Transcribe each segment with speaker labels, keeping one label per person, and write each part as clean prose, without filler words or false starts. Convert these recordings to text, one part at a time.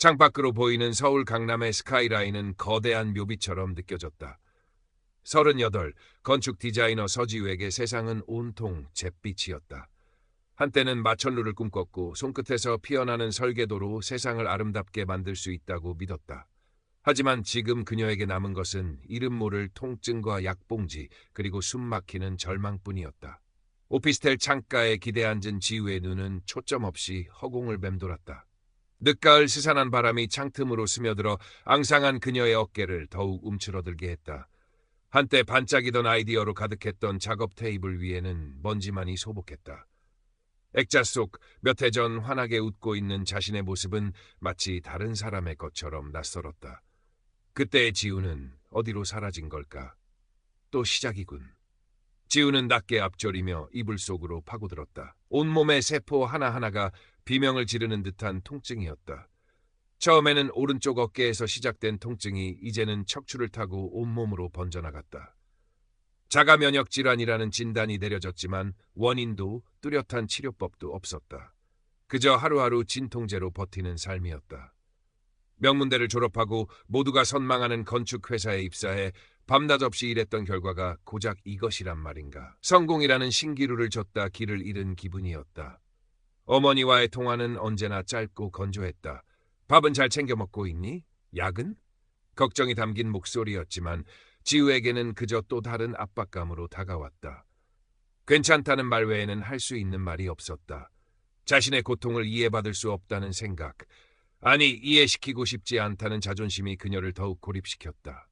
Speaker 1: 창밖으로 보이는 서울 강남의 스카이라인은 거대한 묘비처럼 느껴졌다. 38, 건축 디자이너 서지우에게 세상은 온통 잿빛이었다. 한때는 마천루를 꿈꿨고 손끝에서 피어나는 설계도로 세상을 아름답게 만들 수 있다고 믿었다. 하지만 지금 그녀에게 남은 것은 이름 모를 통증과 약봉지 그리고 숨막히는 절망뿐이었다. 오피스텔 창가에 기대앉은 지우의 눈은 초점 없이 허공을 맴돌았다. 늦가을 스산한 바람이 창틈으로 스며들어 앙상한 그녀의 어깨를 더욱 움츠러들게 했다. 한때 반짝이던 아이디어로 가득했던 작업 테이블 위에는 먼지만이 소복했다. 액자 속 몇 해 전 환하게 웃고 있는 자신의 모습은 마치 다른 사람의 것처럼 낯설었다. 그때의 지우는 어디로 사라진 걸까? 또 시작이군. 지우는 낮게 앞절이며 이불 속으로 파고들었다. 온몸의 세포 하나하나가 비명을 지르는 듯한 통증이었다. 처음에는 오른쪽 어깨에서 시작된 통증이 이제는 척추를 타고 온몸으로 번져나갔다. 자가 면역 질환이라는 진단이 내려졌지만 원인도 뚜렷한 치료법도 없었다. 그저 하루하루 진통제로 버티는 삶이었다. 명문대를 졸업하고 모두가 선망하는 건축회사에 입사해 밤낮 없이 일했던 결과가 고작 이것이란 말인가. 성공이라는 신기루를 줬다 길을 잃은 기분이었다. 어머니와의 통화는 언제나 짧고 건조했다. 밥은 잘 챙겨 먹고 있니? 약은? 걱정이 담긴 목소리였지만 지우에게는 그저 또 다른 압박감으로 다가왔다. 괜찮다는 말 외에는 할 수 있는 말이 없었다. 자신의 고통을 이해받을 수 없다는 생각, 아니 이해시키고 싶지 않다는 자존심이 그녀를 더욱 고립시켰다.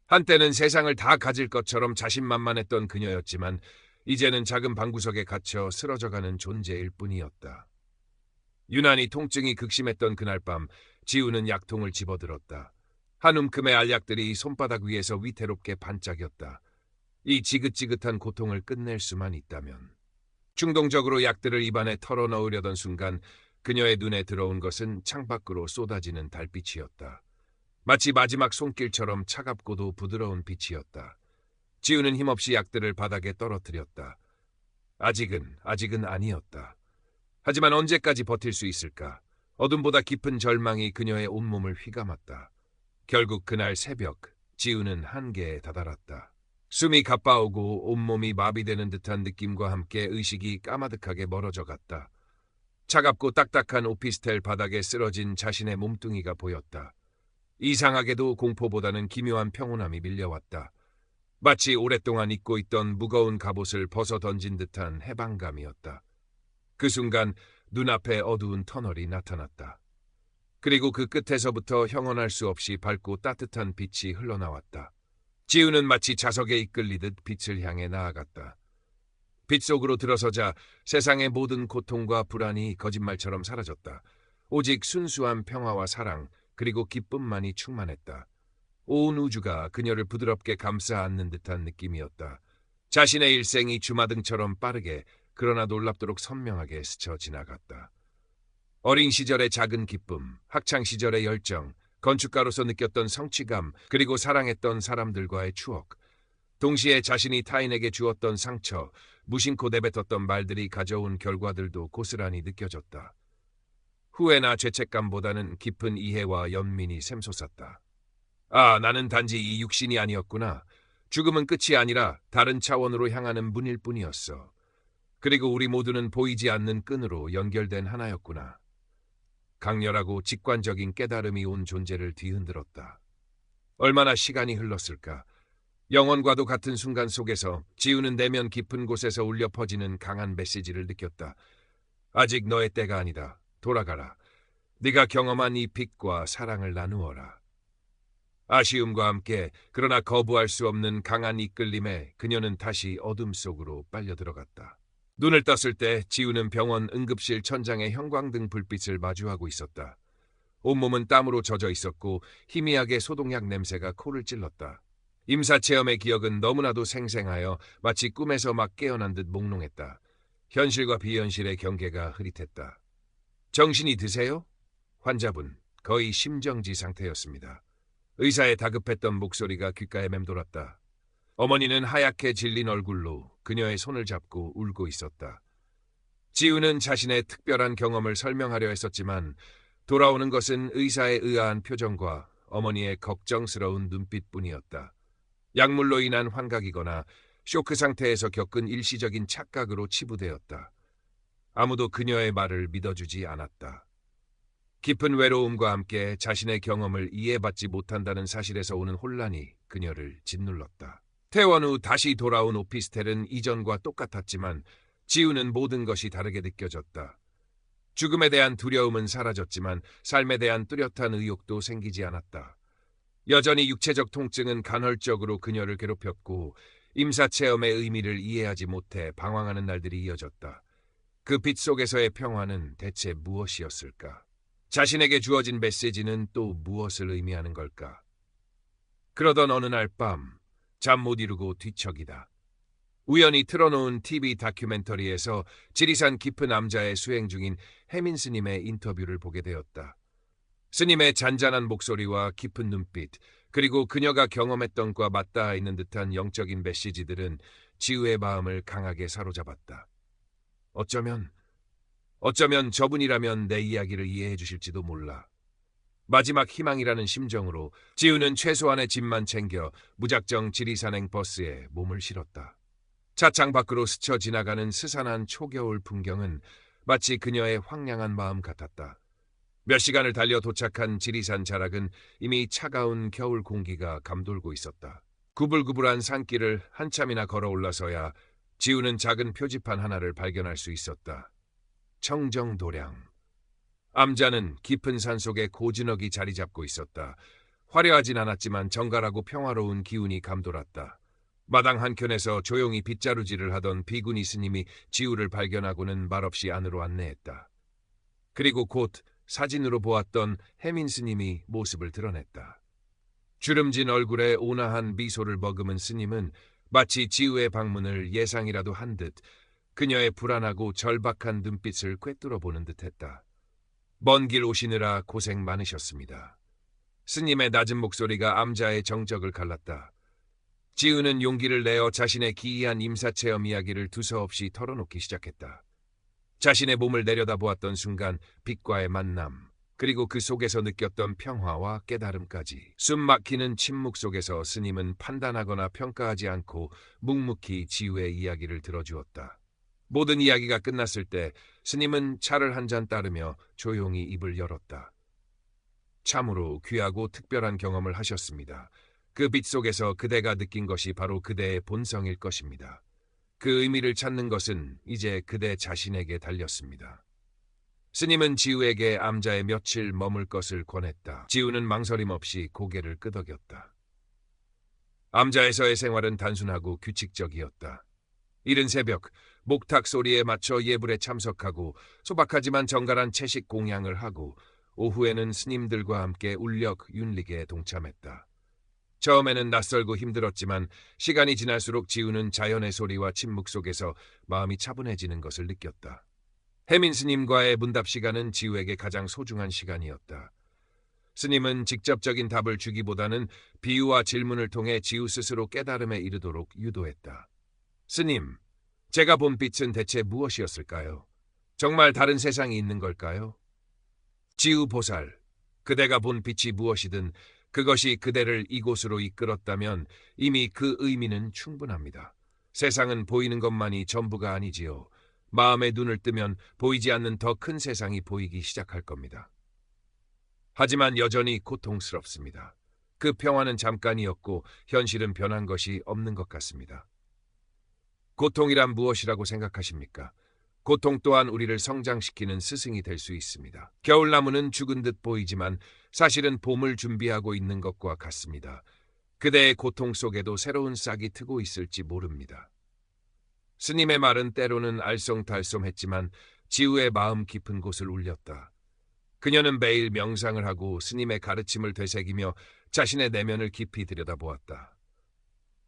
Speaker 1: 한때는 세상을 다 가질 것처럼 자신만만했던 그녀였지만 이제는 작은 방구석에 갇혀 쓰러져가는 존재일 뿐이었다. 유난히 통증이 극심했던 그날 밤 지우는 약통을 집어들었다. 한 움큼의 알약들이 손바닥 위에서 위태롭게 반짝였다. 이 지긋지긋한 고통을 끝낼 수만 있다면. 충동적으로 약들을 입안에 털어넣으려던 순간 그녀의 눈에 들어온 것은 창밖으로 쏟아지는 달빛이었다. 마치 마지막 손길처럼 차갑고도 부드러운 빛이었다. 지우는 힘없이 약들을 바닥에 떨어뜨렸다. 아직은 아니었다. 하지만 언제까지 버틸 수 있을까? 어둠보다 깊은 절망이 그녀의 온몸을 휘감았다. 결국 그날 새벽, 지우는 한계에 다다랐다. 숨이 가빠오고 온몸이 마비되는 듯한 느낌과 함께 의식이 까마득하게 멀어져 갔다. 차갑고 딱딱한 오피스텔 바닥에 쓰러진 자신의 몸뚱이가 보였다. 이상하게도 공포보다는 기묘한 평온함이 밀려왔다. 마치 오랫동안 잊고 있던 무거운 갑옷을 벗어 던진 듯한 해방감이었다. 그 순간 눈앞에 어두운 터널이 나타났다. 그리고 그 끝에서부터 형언할 수 없이 밝고 따뜻한 빛이 흘러나왔다. 지우는 마치 자석에 이끌리듯 빛을 향해 나아갔다. 빛 속으로 들어서자 세상의 모든 고통과 불안이 거짓말처럼 사라졌다. 오직 순수한 평화와 사랑 그리고 기쁨만이 충만했다. 온 우주가 그녀를 부드럽게 감싸 안는 듯한 느낌이었다. 자신의 일생이 주마등처럼 빠르게 그러나 놀랍도록 선명하게 스쳐 지나갔다. 어린 시절의 작은 기쁨, 학창 시절의 열정, 건축가로서 느꼈던 성취감, 그리고 사랑했던 사람들과의 추억. 동시에 자신이 타인에게 주었던 상처, 무심코 내뱉었던 말들이 가져온 결과들도 고스란히 느껴졌다. 후회나 죄책감보다는 깊은 이해와 연민이 샘솟았다. 아, 나는 단지 이 육신이 아니었구나. 죽음은 끝이 아니라 다른 차원으로 향하는 문일 뿐이었어. 그리고 우리 모두는 보이지 않는 끈으로 연결된 하나였구나. 강렬하고 직관적인 깨달음이 온 존재를 뒤흔들었다. 얼마나 시간이 흘렀을까. 영원과도 같은 순간 속에서 지우는 내면 깊은 곳에서 울려 퍼지는 강한 메시지를 느꼈다. 아직 너의 때가 아니다. 돌아가라. 네가 경험한 이 빛과 사랑을 나누어라. 아쉬움과 함께 그러나 거부할 수 없는 강한 이끌림에 그녀는 다시 어둠 속으로 빨려 들어갔다. 눈을 떴을 때 지우는 병원 응급실 천장의 형광등 불빛을 마주하고 있었다. 온몸은 땀으로 젖어 있었고 희미하게 소독약 냄새가 코를 찔렀다. 임사체험의 기억은 너무나도 생생하여 마치 꿈에서 막 깨어난 듯 몽롱했다. 현실과 비현실의 경계가 흐릿했다. 정신이 드세요? 환자분, 거의 심정지 상태였습니다. 의사의 다급했던 목소리가 귓가에 맴돌았다. 어머니는 하얗게 질린 얼굴로 그녀의 손을 잡고 울고 있었다. 지우는 자신의 특별한 경험을 설명하려 했었지만 돌아오는 것은 의사의 의아한 표정과 어머니의 걱정스러운 눈빛뿐이었다. 약물로 인한 환각이거나 쇼크 상태에서 겪은 일시적인 착각으로 치부되었다. 아무도 그녀의 말을 믿어주지 않았다. 깊은 외로움과 함께 자신의 경험을 이해받지 못한다는 사실에서 오는 혼란이 그녀를 짓눌렀다. 퇴원 후 다시 돌아온 오피스텔은 이전과 똑같았지만 지우는 모든 것이 다르게 느껴졌다. 죽음에 대한 두려움은 사라졌지만 삶에 대한 뚜렷한 의욕도 생기지 않았다. 여전히 육체적 통증은 간헐적으로 그녀를 괴롭혔고 임사체험의 의미를 이해하지 못해 방황하는 날들이 이어졌다. 그 빛 속에서의 평화는 대체 무엇이었을까? 자신에게 주어진 메시지는 또 무엇을 의미하는 걸까? 그러던 어느 날 밤, 잠 못 이루고 뒤척이다. 우연히 틀어놓은 TV 다큐멘터리에서 지리산 깊은 암자에 수행 중인 해민 스님의 인터뷰를 보게 되었다. 스님의 잔잔한 목소리와 깊은 눈빛, 그리고 그녀가 경험했던 것과 맞닿아 있는 듯한 영적인 메시지들은 지우의 마음을 강하게 사로잡았다. 어쩌면 저분이라면 내 이야기를 이해해 주실지도 몰라. 마지막 희망이라는 심정으로 지우는 최소한의 짐만 챙겨 무작정 지리산행 버스에 몸을 실었다. 차창 밖으로 스쳐 지나가는 스산한 초겨울 풍경은 마치 그녀의 황량한 마음 같았다. 몇 시간을 달려 도착한 지리산 자락은 이미 차가운 겨울 공기가 감돌고 있었다. 구불구불한 산길을 한참이나 걸어 올라서야 지우는 작은 표지판 하나를 발견할 수 있었다. 청정도량. 암자는 깊은 산속에 고즈넉이 자리 잡고 있었다. 화려하진 않았지만 정갈하고 평화로운 기운이 감돌았다. 마당 한켠에서 조용히 빗자루질을 하던 비구니 스님이 지우를 발견하고는 말없이 안으로 안내했다. 그리고 곧 사진으로 보았던 해민 스님이 모습을 드러냈다. 주름진 얼굴에 온화한 미소를 머금은 스님은 마치 지우의 방문을 예상이라도 한 듯 그녀의 불안하고 절박한 눈빛을 꿰뚫어 보는 듯했다. 먼 길 오시느라 고생 많으셨습니다. 스님의 낮은 목소리가 암자의 정적을 갈랐다. 지우는 용기를 내어 자신의 기이한 임사체험 이야기를 두서없이 털어놓기 시작했다. 자신의 몸을 내려다보았던 순간 빛과의 만남, 그리고 그 속에서 느꼈던 평화와 깨달음까지. 숨 막히는 침묵 속에서 스님은 판단하거나 평가하지 않고 묵묵히 지우의 이야기를 들어주었다. 모든 이야기가 끝났을 때 스님은 차를 한 잔 따르며 조용히 입을 열었다. 참으로 귀하고 특별한 경험을 하셨습니다. 그 빛 속에서 그대가 느낀 것이 바로 그대의 본성일 것입니다. 그 의미를 찾는 것은 이제 그대 자신에게 달렸습니다. 스님은 지우에게 암자에 며칠 머물 것을 권했다. 지우는 망설임 없이 고개를 끄덕였다. 암자에서의 생활은 단순하고 규칙적이었다. 이른 새벽 목탁 소리에 맞춰 예불에 참석하고 소박하지만 정갈한 채식 공양을 하고 오후에는 스님들과 함께 울력 윤릭에 동참했다. 처음에는 낯설고 힘들었지만 시간이 지날수록 지우는 자연의 소리와 침묵 속에서 마음이 차분해지는 것을 느꼈다. 해민 스님과의 문답 시간은 지우에게 가장 소중한 시간이었다. 스님은 직접적인 답을 주기보다는 비유와 질문을 통해 지우 스스로 깨달음에 이르도록 유도했다. 스님, 제가 본 빛은 대체 무엇이었을까요? 정말 다른 세상이 있는 걸까요? 지우 보살, 그대가 본 빛이 무엇이든 그것이 그대를 이곳으로 이끌었다면 이미 그 의미는 충분합니다. 세상은 보이는 것만이 전부가 아니지요. 마음의 눈을 뜨면 보이지 않는 더 큰 세상이 보이기 시작할 겁니다. 하지만 여전히 고통스럽습니다. 그 평화는 잠깐이었고 현실은 변한 것이 없는 것 같습니다. 고통이란 무엇이라고 생각하십니까? 고통 또한 우리를 성장시키는 스승이 될 수 있습니다. 겨울나무는 죽은 듯 보이지만 사실은 봄을 준비하고 있는 것과 같습니다. 그대의 고통 속에도 새로운 싹이 트고 있을지 모릅니다. 스님의 말은 때로는 알쏭달쏭했지만 지우의 마음 깊은 곳을 울렸다. 그녀는 매일 명상을 하고 스님의 가르침을 되새기며 자신의 내면을 깊이 들여다보았다.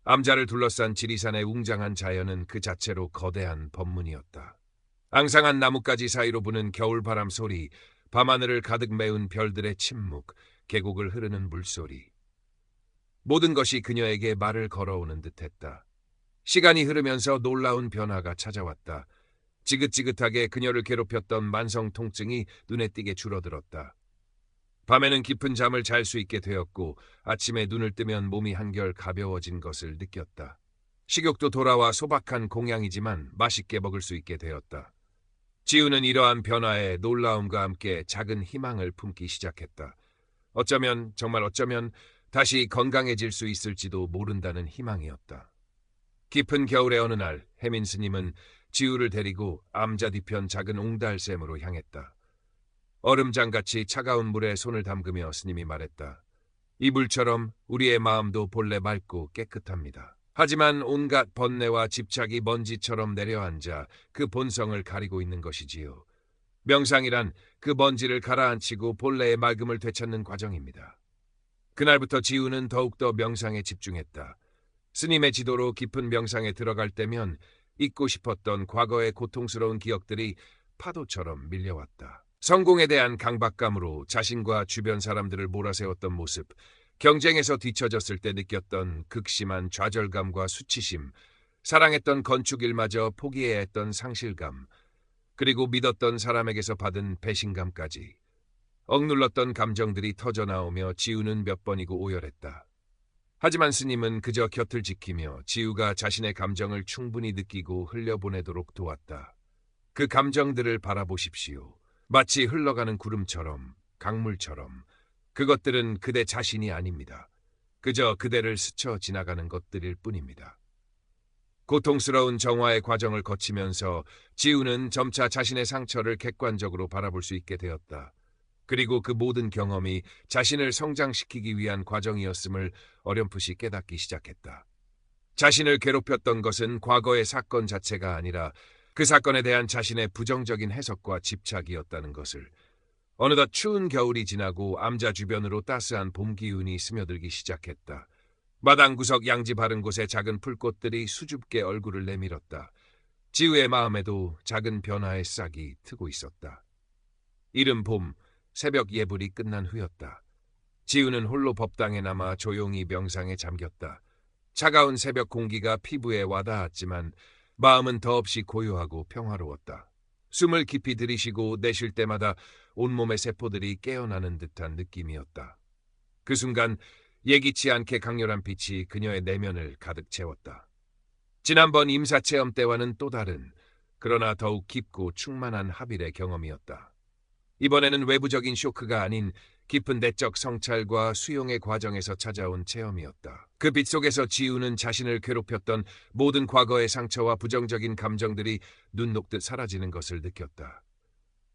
Speaker 1: 암자를 둘러싼 지리산의 웅장한 자연은 그 자체로 거대한 법문이었다. 앙상한 나뭇가지 사이로 부는 겨울바람 소리, 밤하늘을 가득 메운 별들의 침묵, 계곡을 흐르는 물소리. 모든 것이 그녀에게 말을 걸어오는 듯했다. 시간이 흐르면서 놀라운 변화가 찾아왔다. 지긋지긋하게 그녀를 괴롭혔던 만성 통증이 눈에 띄게 줄어들었다. 밤에는 깊은 잠을 잘 수 있게 되었고 아침에 눈을 뜨면 몸이 한결 가벼워진 것을 느꼈다. 식욕도 돌아와 소박한 공양이지만 맛있게 먹을 수 있게 되었다. 지우는 이러한 변화에 놀라움과 함께 작은 희망을 품기 시작했다. 정말 어쩌면 다시 건강해질 수 있을지도 모른다는 희망이었다. 깊은 겨울의 어느 날 해민 스님은 지우를 데리고 암자 뒤편 작은 옹달샘으로 향했다. 얼음장같이 차가운 물에 손을 담그며 스님이 말했다. 이 물처럼 우리의 마음도 본래 맑고 깨끗합니다. 하지만 온갖 번뇌와 집착이 먼지처럼 내려앉아 그 본성을 가리고 있는 것이지요. 명상이란 그 먼지를 가라앉히고 본래의 맑음을 되찾는 과정입니다. 그날부터 지우는 더욱더 명상에 집중했다. 스님의 지도로 깊은 명상에 들어갈 때면 잊고 싶었던 과거의 고통스러운 기억들이 파도처럼 밀려왔다. 성공에 대한 강박감으로 자신과 주변 사람들을 몰아세웠던 모습, 경쟁에서 뒤처졌을 때 느꼈던 극심한 좌절감과 수치심, 사랑했던 건축일마저 포기해야 했던 상실감, 그리고 믿었던 사람에게서 받은 배신감까지. 억눌렀던 감정들이 터져나오며 지우는 몇 번이고 오열했다. 하지만 스님은 그저 곁을 지키며 지우가 자신의 감정을 충분히 느끼고 흘려보내도록 도왔다. 그 감정들을 바라보십시오. 마치 흘러가는 구름처럼, 강물처럼. 그것들은 그대 자신이 아닙니다. 그저 그대를 스쳐 지나가는 것들일 뿐입니다. 고통스러운 정화의 과정을 거치면서 지우는 점차 자신의 상처를 객관적으로 바라볼 수 있게 되었다. 그리고 그 모든 경험이 자신을 성장시키기 위한 과정이었음을 어렴풋이 깨닫기 시작했다. 자신을 괴롭혔던 것은 과거의 사건 자체가 아니라 그 사건에 대한 자신의 부정적인 해석과 집착이었다는 것을. 어느덧 추운 겨울이 지나고 암자 주변으로 따스한 봄 기운이 스며들기 시작했다. 마당 구석 양지 바른 곳에 작은 풀꽃들이 수줍게 얼굴을 내밀었다. 지우의 마음에도 작은 변화의 싹이 트고 있었다. 이른 봄, 새벽 예불이 끝난 후였다. 지우는 홀로 법당에 남아 조용히 명상에 잠겼다. 차가운 새벽 공기가 피부에 와닿았지만 마음은 더없이 고요하고 평화로웠다. 숨을 깊이 들이쉬고 내쉴 때마다 온몸의 세포들이 깨어나는 듯한 느낌이었다. 그 순간 예기치 않게 강렬한 빛이 그녀의 내면을 가득 채웠다. 지난번 임사체험 때와는 또 다른, 그러나 더욱 깊고 충만한 합일의 경험이었다. 이번에는 외부적인 쇼크가 아닌 깊은 내적 성찰과 수용의 과정에서 찾아온 체험이었다. 그 빛 속에서 지우는 자신을 괴롭혔던 모든 과거의 상처와 부정적인 감정들이 눈 녹듯 사라지는 것을 느꼈다.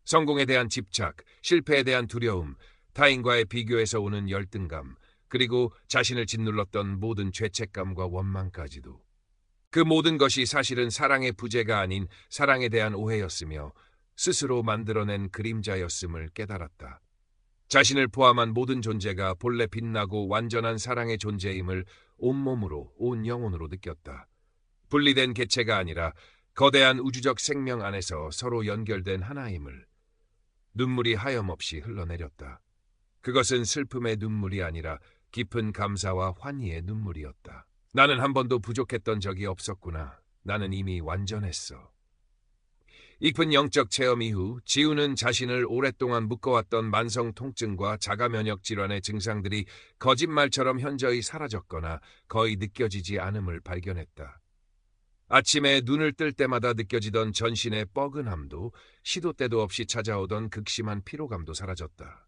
Speaker 1: 성공에 대한 집착, 실패에 대한 두려움, 타인과의 비교에서 오는 열등감, 그리고 자신을 짓눌렀던 모든 죄책감과 원망까지도. 그 모든 것이 사실은 사랑의 부재가 아닌 사랑에 대한 오해였으며 스스로 만들어낸 그림자였음을 깨달았다. 자신을 포함한 모든 존재가 본래 빛나고 완전한 사랑의 존재임을 온몸으로, 온 영혼으로 느꼈다. 분리된 개체가 아니라 거대한 우주적 생명 안에서 서로 연결된 하나임을. 눈물이 하염없이 흘러내렸다. 그것은 슬픔의 눈물이 아니라 깊은 감사와 환희의 눈물이었다. 나는 한 번도 부족했던 적이 없었구나. 나는 이미 완전했어. 깊은 영적 체험 이후 지우는 자신을 오랫동안 묶어왔던 만성 통증과 자가 면역 질환의 증상들이 거짓말처럼 현저히 사라졌거나 거의 느껴지지 않음을 발견했다. 아침에 눈을 뜰 때마다 느껴지던 전신의 뻐근함도 시도 때도 없이 찾아오던 극심한 피로감도 사라졌다.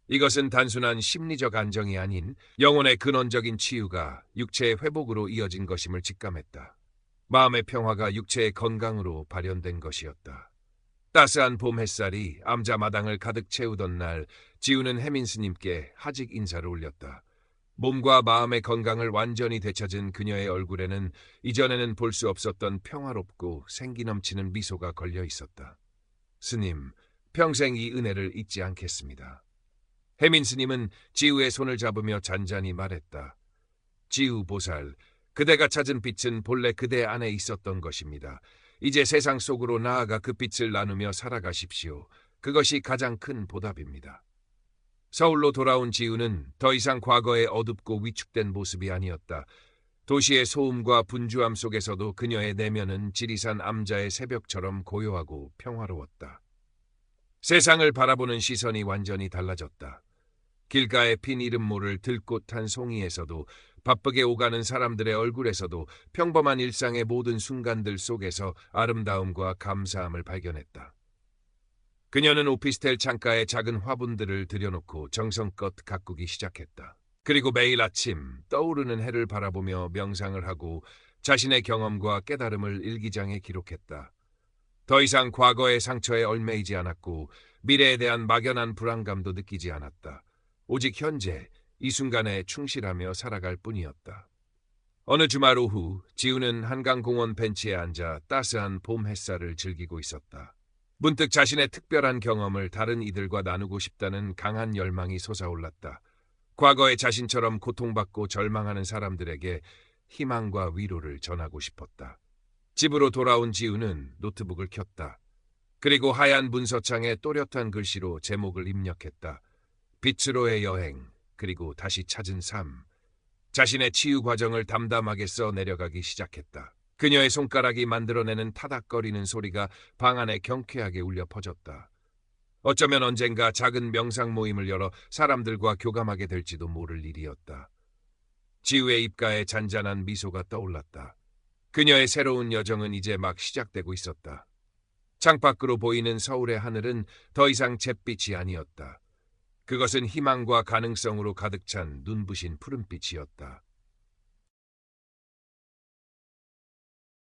Speaker 1: 이것은 단순한 심리적 안정이 아닌 영혼의 근원적인 치유가 육체의 회복으로 이어진 것임을 직감했다. 마음의 평화가 육체의 건강으로 발현된 것이었다. 따스한 봄 햇살이 암자 마당을 가득 채우던 날, 지우는 해민 스님께 하직 인사를 올렸다. 몸과 마음의 건강을 완전히 되찾은 그녀의 얼굴에는 이전에는 볼 수 없었던 평화롭고 생기 넘치는 미소가 걸려 있었다. 스님, 평생 이 은혜를 잊지 않겠습니다. 해민 스님은 지우의 손을 잡으며 잔잔히 말했다. 지우 보살, 그대가 찾은 빛은 본래 그대 안에 있었던 것입니다. 이제 세상 속으로 나아가 그 빛을 나누며 살아가십시오. 그것이 가장 큰 보답입니다. 서울로 돌아온 지우는 더 이상 과거의 어둡고 위축된 모습이 아니었다. 도시의 소음과 분주함 속에서도 그녀의 내면은 지리산 암자의 새벽처럼 고요하고 평화로웠다. 세상을 바라보는 시선이 완전히 달라졌다. 길가에 핀 이름 모를 들꽃 한 송이에서도 바쁘게 오가는 사람들의 얼굴에서도 평범한 일상의 모든 순간들 속에서 아름다움과 감사함을 발견했다. 그녀는 오피스텔 창가에 작은 화분들을 들여놓고 정성껏 가꾸기 시작했다. 그리고 매일 아침 떠오르는 해를 바라보며 명상을 하고 자신의 경험과 깨달음을 일기장에 기록했다. 더 이상 과거의 상처에 얽매이지 않았고 미래에 대한 막연한 불안감도 느끼지 않았다. 오직 현재, 이 순간에 충실하며 살아갈 뿐이었다. 어느 주말 오후, 지우는 한강공원 벤치에 앉아 따스한 봄 햇살을 즐기고 있었다. 문득 자신의 특별한 경험을 다른 이들과 나누고 싶다는 강한 열망이 솟아올랐다. 과거의 자신처럼 고통받고 절망하는 사람들에게 희망과 위로를 전하고 싶었다. 집으로 돌아온 지우는 노트북을 켰다. 그리고 하얀 문서창에 또렷한 글씨로 제목을 입력했다. 빛으로의 여행, 그리고 다시 찾은 삶. 자신의 치유 과정을 담담하게 써 내려가기 시작했다. 그녀의 손가락이 만들어내는 타닥거리는 소리가 방 안에 경쾌하게 울려 퍼졌다. 어쩌면 언젠가 작은 명상 모임을 열어 사람들과 교감하게 될지도 모를 일이었다. 지우의 입가에 잔잔한 미소가 떠올랐다. 그녀의 새로운 여정은 이제 막 시작되고 있었다. 창밖으로 보이는 서울의 하늘은 더 이상 잿빛이 아니었다. 그것은 희망과 가능성으로 가득 찬 눈부신 푸른빛이었다.